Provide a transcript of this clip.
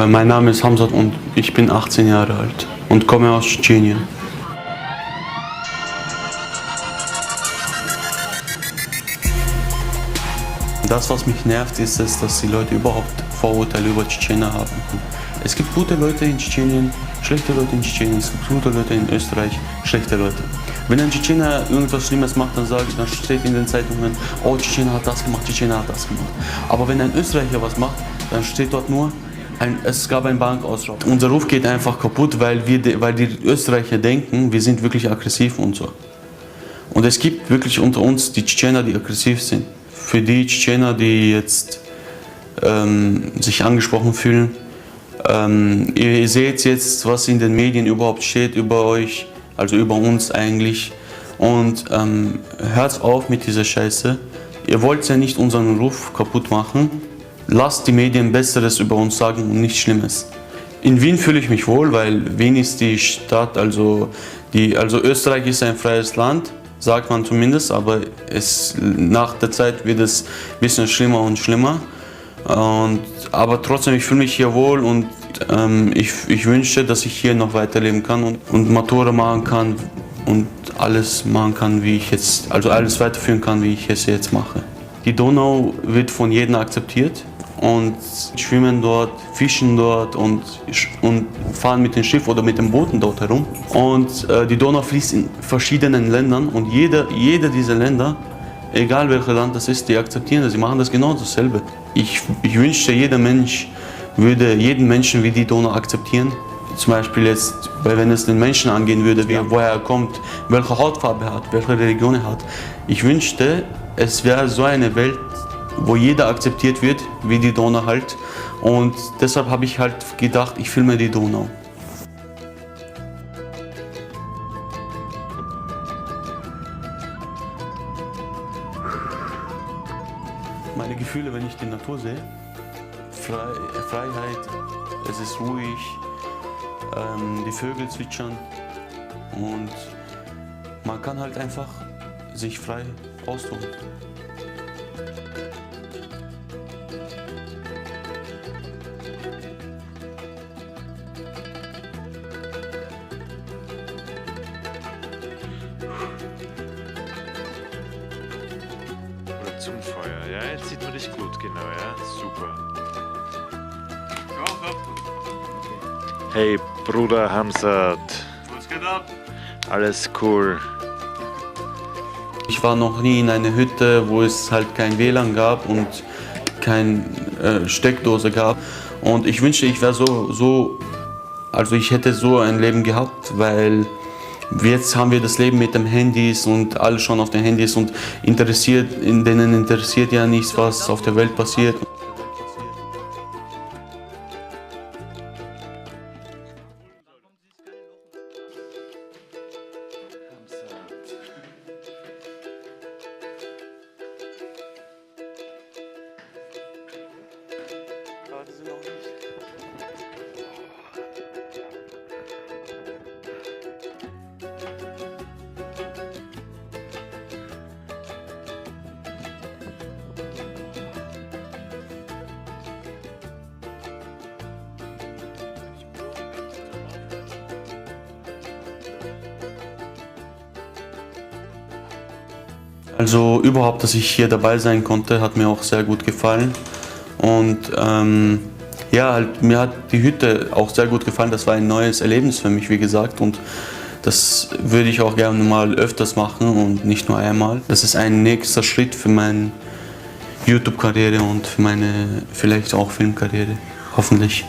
Mein Name ist Hamzat und ich bin 18 Jahre alt und komme aus Tschetschenien. Das, was mich nervt, ist es, dass die Leute überhaupt Vorurteile über Tschetschener haben. Es gibt gute Leute in Tschetschenien, schlechte Leute in Tschetschenien, es gibt gute Leute in Österreich, schlechte Leute. Wenn ein Tschetschener irgendwas Schlimmes macht, dann steht in den Zeitungen, oh, Tschetschener hat das gemacht, Tschetschener hat das gemacht. Aber wenn ein Österreicher was macht, dann steht dort nur, es gab einen Bankausraub. Unser Ruf geht einfach kaputt, weil die Österreicher denken, wir sind wirklich aggressiv und so. Und es gibt wirklich unter uns die Tschetschener, die aggressiv sind. Für die Tschetschener, die jetzt sich angesprochen fühlen, ihr seht jetzt, was in den Medien überhaupt steht über euch, also über uns eigentlich. Und hört auf mit dieser Scheiße. Ihr wollt ja nicht unseren Ruf kaputt machen. Lasst die Medien Besseres über uns sagen und nichts Schlimmes. In Wien fühle ich mich wohl, weil Wien ist die Stadt, also Österreich ist ein freies Land, sagt man zumindest, aber nach der Zeit wird es ein bisschen schlimmer und schlimmer. Aber trotzdem, ich fühle mich hier wohl und ich wünsche, dass ich hier noch weiterleben kann und Matura machen kann und alles machen kann, wie ich jetzt, also alles weiterführen kann, wie ich es jetzt mache. Die Donau wird von jedem akzeptiert und schwimmen dort, fischen dort und fahren mit dem Schiff oder mit den Booten dort herum. Und die Donau fließt in verschiedenen Ländern und jeder dieser Länder, egal welches Land das ist, die akzeptieren das, sie machen das genau dasselbe. Ich wünschte, jeder Mensch würde jeden Menschen wie die Donau akzeptieren. Zum Beispiel jetzt, wenn es den Menschen angehen würde, woher er kommt, welche Hautfarbe er hat, welche Religion er hat. Ich wünschte, es wäre so eine Welt, wo jeder akzeptiert wird, wie die Donau halt. Und deshalb habe ich halt gedacht, ich filme die Donau. Meine Gefühle, wenn ich die Natur sehe, Freiheit, es ist ruhig, die Vögel zwitschern und man kann halt einfach sich frei austoben. Oder zum Feuer, ja, jetzt sieht man dich gut, genau, ja, super. Hey Bruder Hamzat, Was geht ab? alles cool. Ich war noch nie in einer Hütte, wo es halt kein WLAN gab und keine Steckdose gab. Und ich wünschte, ich wäre also ich hätte so ein Leben gehabt, weil jetzt haben wir das Leben mit den Handys und alle schon auf den Handys und denen interessiert ja nichts, was auf der Welt passiert. Also überhaupt, dass ich hier dabei sein konnte, hat mir auch sehr gut gefallen. Und ja, halt, mir hat die Hütte auch sehr gut gefallen. Das war ein neues Erlebnis für mich, wie gesagt. Und das würde ich auch gerne mal öfters machen und nicht nur einmal. Das ist ein nächster Schritt für meine YouTube-Karriere und für meine vielleicht auch Filmkarriere, hoffentlich.